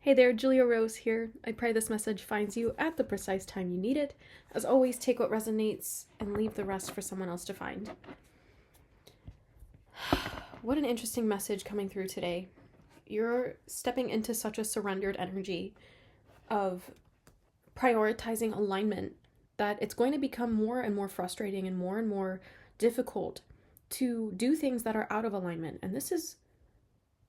Hey there, Julia Rose here. I pray this message finds you at the precise time you need it. As always, take what resonates and leave the rest for someone else to find. What an interesting message coming through today. You're stepping into such a surrendered energy of prioritizing alignment that it's going to become more and more frustrating and more difficult to do things that are out of alignment. And this is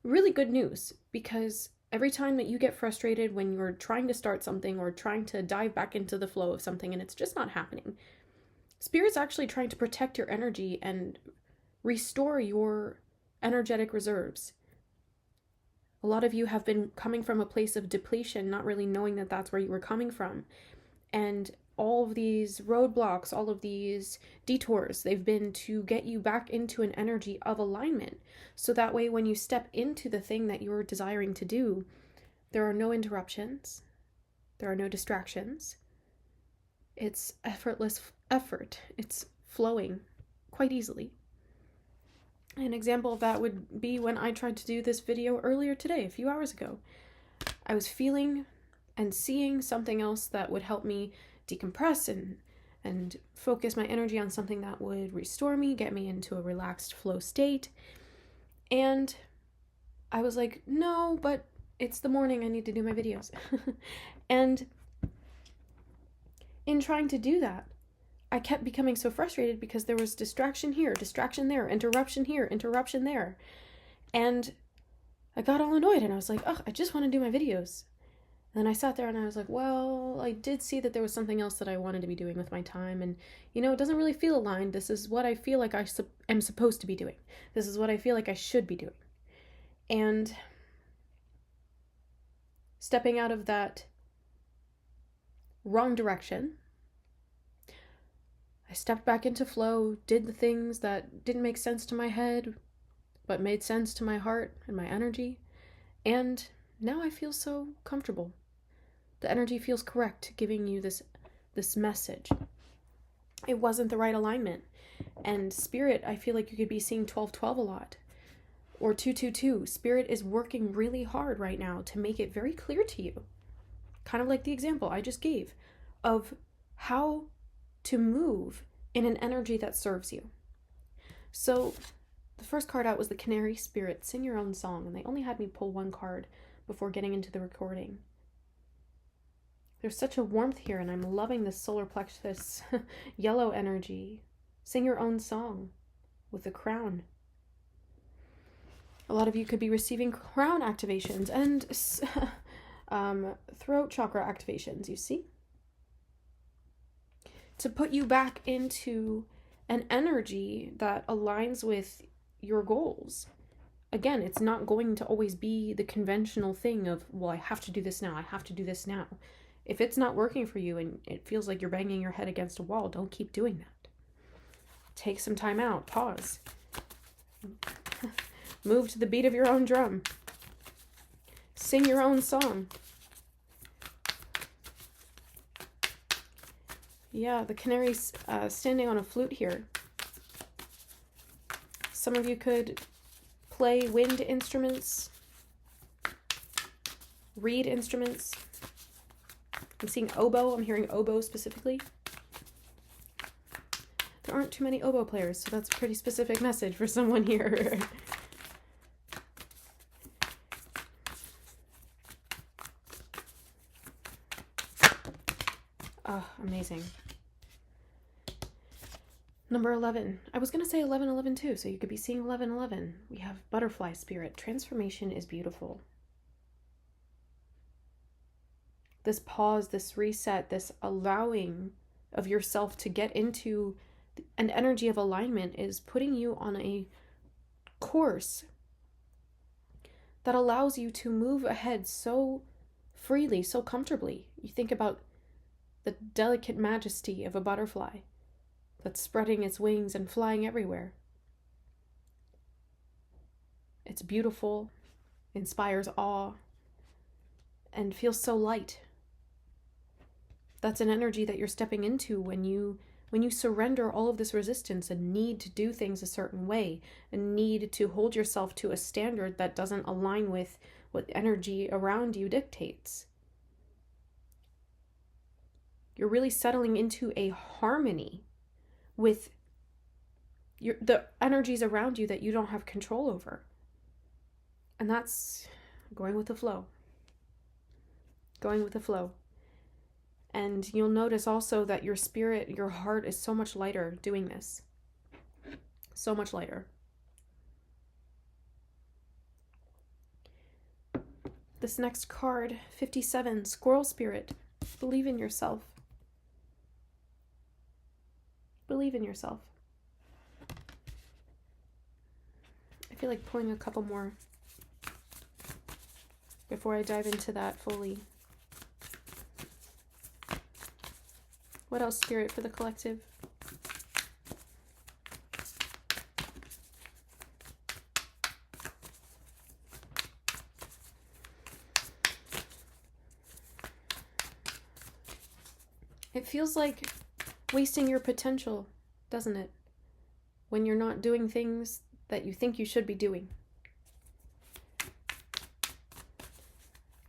really good news, because every time that you get frustrated when you're trying to start something or trying to dive back into the flow of something and it's just not happening, Spirit's actually trying to protect your energy and restore your energetic reserves. A lot of you have been coming from a place of depletion, not really knowing that that's where you were coming from. And all of these roadblocks, all of these detours, they've been to get you back into an energy of alignment. So that way, when you step into the thing that you're desiring to do, there are no interruptions. There are no distractions. It's effortless effort. It's flowing quite easily. An example of that would be when I tried to do this video earlier today, a few hours ago. I was feeling and seeing something else that would help me decompress and focus my energy on something that would restore me, get me into a relaxed flow state. And I was like, no, but it's the morning, I need to do my videos. And in trying to do that, I kept becoming so frustrated because there was distraction here, distraction there, interruption here, interruption there. And I got all annoyed and I was like, oh, I just want to do my videos. And then I sat there and I was like, well, I did see that there was something else that I wanted to be doing with my time. And, it doesn't really feel aligned. This is what I feel like I am supposed to be doing. This is what I feel like I should be doing. And stepping out of that wrong direction, I stepped back into flow, did the things that didn't make sense to my head, but made sense to my heart and my energy. And now I feel so comfortable. The energy feels correct, giving you this message. It wasn't the right alignment. And Spirit, I feel like you could be seeing 12-12 a lot. Or 2-2-2. Spirit is working really hard right now to make it very clear to you. Kind of like the example I just gave of how to move in an energy that serves you. So the first card out was the Canary Spirit. Sing your own song. And they only had me pull one card before getting into the recording. There's such a warmth here, and I'm loving this solar plexus yellow energy. Sing your own song with the crown. A lot of you could be receiving crown activations and throat chakra activations, you see? To put you back into an energy that aligns with your goals. Again, it's not going to always be the conventional thing of, well, I have to do this now. I have to do this now. If it's not working for you and it feels like you're banging your head against a wall, don't keep doing that. Take some time out. Pause. Move to the beat of your own drum. Sing your own song. Yeah, the canary's standing on a flute here. Some of you could play wind instruments, reed instruments. I'm seeing oboe. I'm hearing oboe specifically. There aren't too many oboe players, so that's a pretty specific message for someone here. Oh, amazing. Number 11. I was going to say 11-11 too, so you could be seeing 11-11. We have Butterfly Spirit. Transformation is beautiful. This pause, this reset, this allowing of yourself to get into an energy of alignment is putting you on a course that allows you to move ahead so freely, so comfortably. You think about the delicate majesty of a butterfly that's spreading its wings and flying everywhere. It's beautiful, inspires awe, and feels so light. That's an energy that you're stepping into when you surrender all of this resistance and need to do things a certain way and need to hold yourself to a standard that doesn't align with what energy around you dictates. You're really settling into a harmony with the energies around you that you don't have control over. And that's going with the flow. Going with the flow. And you'll notice also that your spirit, your heart is so much lighter doing this. So much lighter. This next card, 57, Squirrel Spirit. Believe in yourself. Believe in yourself. I feel like pulling a couple more before I dive into that fully. What else, Spirit, for the collective? It feels like wasting your potential, doesn't it? When you're not doing things that you think you should be doing.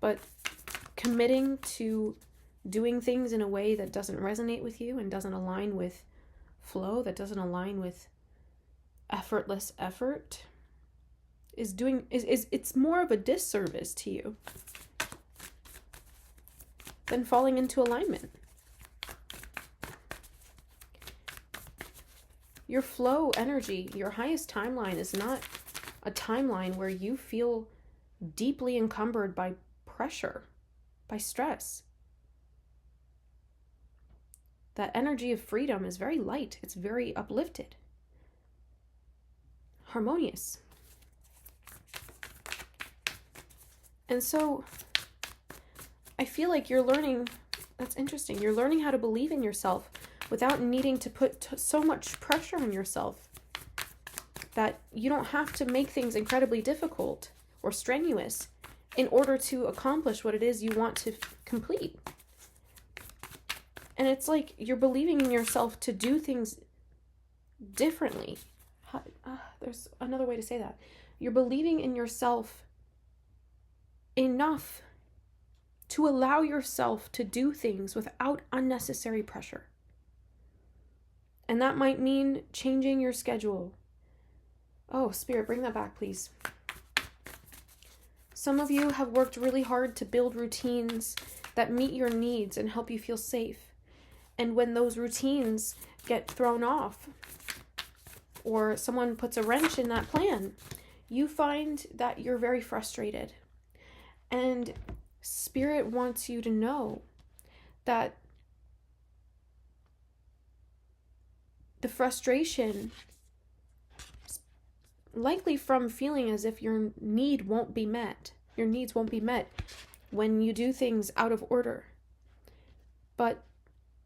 But committing to doing things in a way that doesn't resonate with you and doesn't align with flow, that doesn't align with effortless effort, it's more of a disservice to you than falling into alignment. Your flow energy, your highest timeline, is not a timeline where you feel deeply encumbered by pressure, by stress. That energy of freedom is very light. It's very uplifted. Harmonious. And so I feel like you're learning, that's interesting, you're learning how to believe in yourself without needing to put so much pressure on yourself that you don't have to make things incredibly difficult or strenuous in order to accomplish what it is you want to complete. And it's like you're believing in yourself to do things differently. There's another way to say that. You're believing in yourself enough to allow yourself to do things without unnecessary pressure. And that might mean changing your schedule. Oh, Spirit, bring that back, please. Some of you have worked really hard to build routines that meet your needs and help you feel safe. And when those routines get thrown off, or someone puts a wrench in that plan, you find that you're very frustrated. And Spirit wants you to know that the frustration is likely from feeling as if your needs won't be met when you do things out of order. But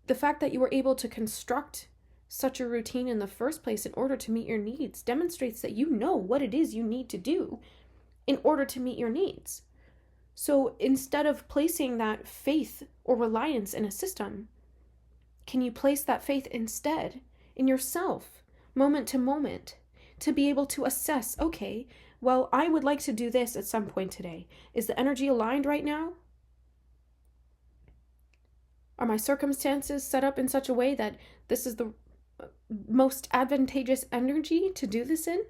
the fact that you were able to construct such a routine in the first place in order to meet your needs demonstrates that you know what it is you need to do in order to meet your needs. So instead of placing that faith or reliance in a system, can you place that faith instead in yourself, moment to moment, to be able to assess, okay, well, I would like to do this at some point today. Is the energy aligned right now? Are my circumstances set up in such a way that this is the most advantageous energy to do this in?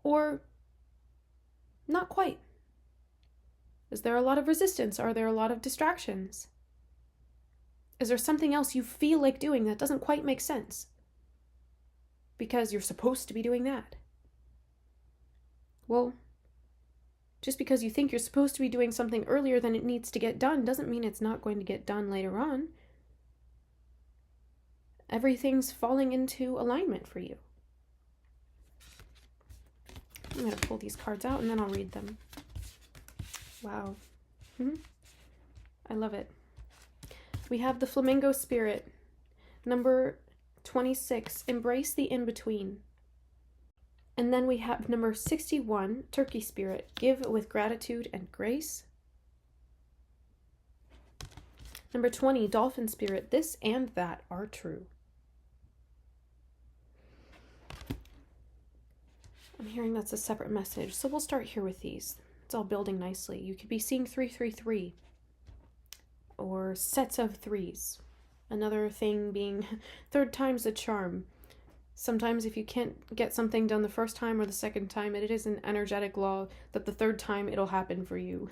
Or not quite? Is there a lot of resistance? Are there a lot of distractions? Is there something else you feel like doing that doesn't quite make sense? Because you're supposed to be doing that. Well, just because you think you're supposed to be doing something earlier than it needs to get done doesn't mean it's not going to get done later on. Everything's falling into alignment for you. I'm going to pull these cards out and then I'll read them. Wow. I love it. We have the Flamingo Spirit, number 26, Embrace the In-Between. And then we have number 61, Turkey Spirit, Give with Gratitude and Grace. Number 20, Dolphin Spirit, This and That Are True. I'm hearing that's a separate message, so we'll start here with these. It's all building nicely. You could be seeing 333 or sets of threes. Another thing being third time's a charm. Sometimes if you can't get something done the first time or the second time, it is an energetic law that the third time it'll happen for you.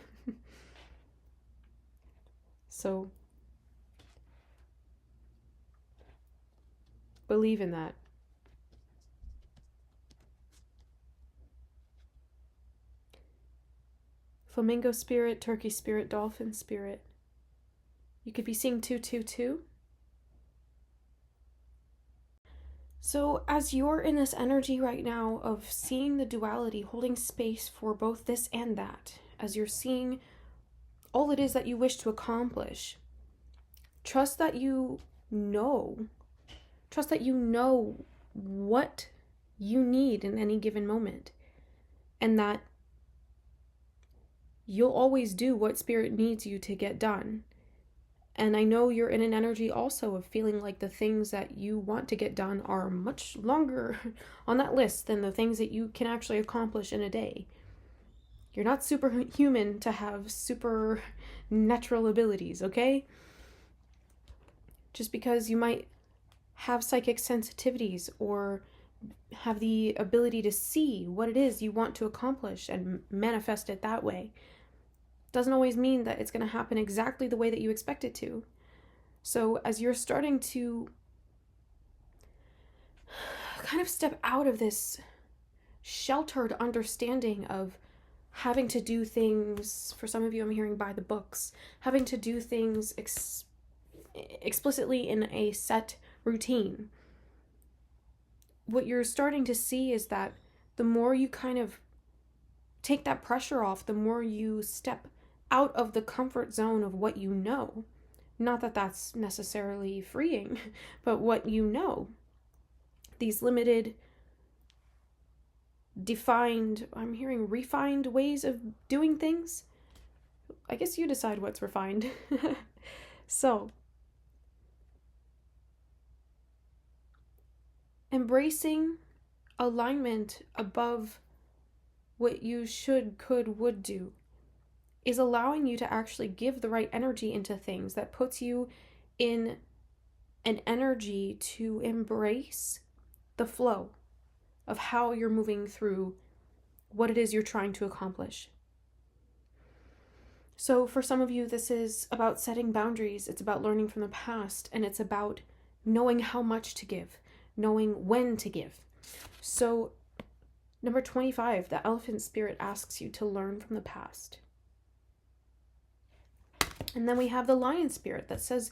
So believe in that. Flamingo spirit, turkey spirit, dolphin spirit. You could be seeing 222. So as you're in this energy right now of seeing the duality, holding space for both this and that, as you're seeing all it is that you wish to accomplish, trust that you know what you need in any given moment, and that you'll always do what spirit needs you to get done. And I know you're in an energy also of feeling like the things that you want to get done are much longer on that list than the things that you can actually accomplish in a day. You're not superhuman to have supernatural abilities, okay? Just because you might have psychic sensitivities or have the ability to see what it is you want to accomplish and manifest it that way doesn't always mean that it's going to happen exactly the way that you expect it to. So as you're starting to kind of step out of this sheltered understanding of having to do things, for some of you I'm hearing by the books, having to do things explicitly in a set routine, what you're starting to see is that the more you kind of take that pressure off, the more you step out of the comfort zone of what you know. Not that that's necessarily freeing, but what you know. These limited, defined, I'm hearing refined ways of doing things. I guess you decide what's refined. So, embracing alignment above what you should, could, would do is allowing you to actually give the right energy into things that puts you in an energy to embrace the flow of how you're moving through what it is you're trying to accomplish. So for some of you, this is about setting boundaries. It's about learning from the past, and it's about knowing how much to give, knowing when to give. So number 25, the elephant spirit asks you to learn from the past. And then we have the lion spirit that says,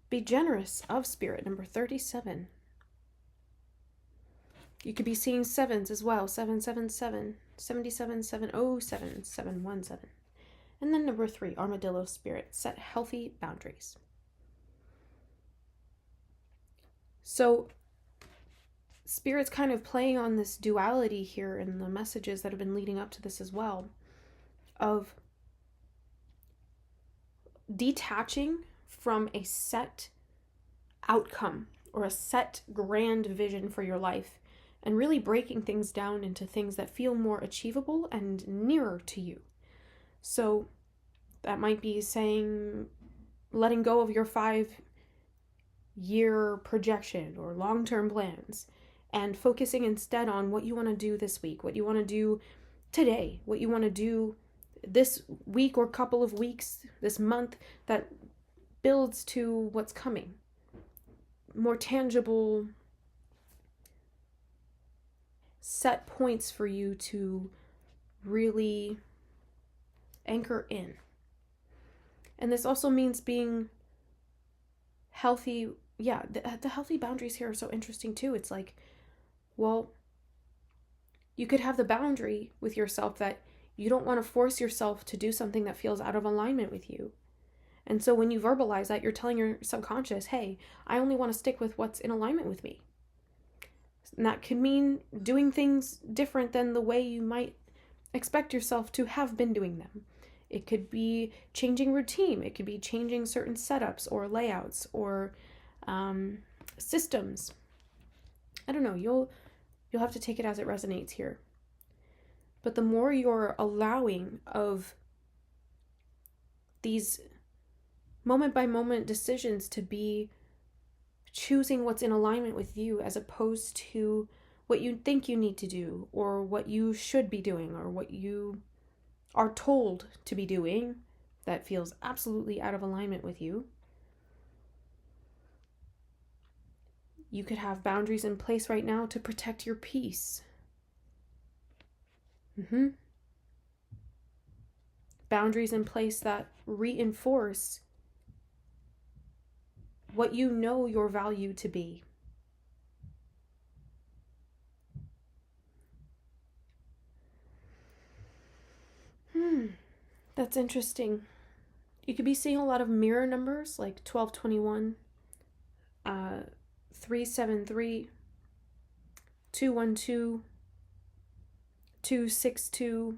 be generous of spirit, number 37. You could be seeing sevens as well, 777, 77, 707, 717. And then number 3, armadillo spirit, set healthy boundaries. So Spirit's kind of playing on this duality here in the messages that have been leading up to this as well, of detaching from a set outcome or a set grand vision for your life and really breaking things down into things that feel more achievable and nearer to you. So that might be saying, letting go of your 5-year projection or long-term plans and focusing instead on what you want to do this week, what you want to do today, what you want to do this week or couple of weeks, this month, that builds to what's coming. More tangible set points for you to really anchor in. And this also means being healthy. Yeah, the healthy boundaries here are so interesting too. It's like, well, you could have the boundary with yourself that you don't want to force yourself to do something that feels out of alignment with you. And so when you verbalize that, you're telling your subconscious, hey, I only want to stick with what's in alignment with me. And that could mean doing things different than the way you might expect yourself to have been doing them. It could be changing routine. It could be changing certain setups or layouts or systems. I don't know. You'll have to take it as it resonates here. But the more you're allowing of these moment by moment decisions to be choosing what's in alignment with you, as opposed to what you think you need to do, or what you should be doing, or what you are told to be doing that feels absolutely out of alignment with you. You could have boundaries in place right now to protect your peace. Boundaries in place that reinforce what you know your value to be. That's interesting. You could be seeing a lot of mirror numbers like 1221, 373, 212, 262,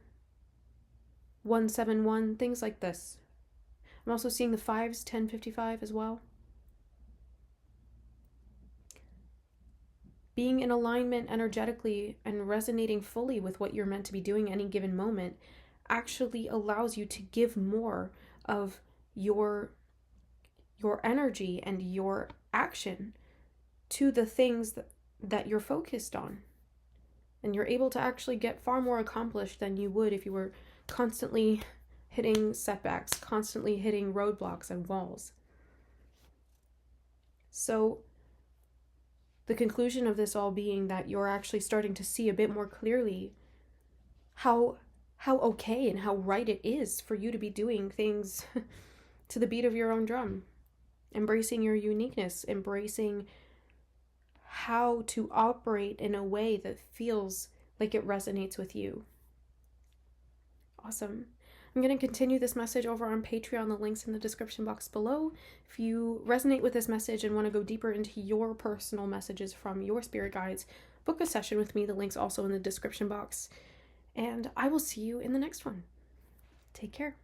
171, things like this. I'm also seeing the 5s, 1055 as well. Being in alignment energetically and resonating fully with what you're meant to be doing any given moment actually allows you to give more of your energy and your action to the things that you're focused on. And you're able to actually get far more accomplished than you would if you were constantly hitting setbacks, constantly hitting roadblocks and walls. So the conclusion of this all being that you're actually starting to see a bit more clearly how okay and how right it is for you to be doing things to the beat of your own drum. Embracing your uniqueness, embracing how to operate in a way that feels like it resonates with you. Awesome. I'm going to continue this message over on Patreon. The link's in the description box below. If you resonate with this message and want to go deeper into your personal messages from your spirit guides, book a session with me. The link's also in the description box. And I will see you in the next one. Take care.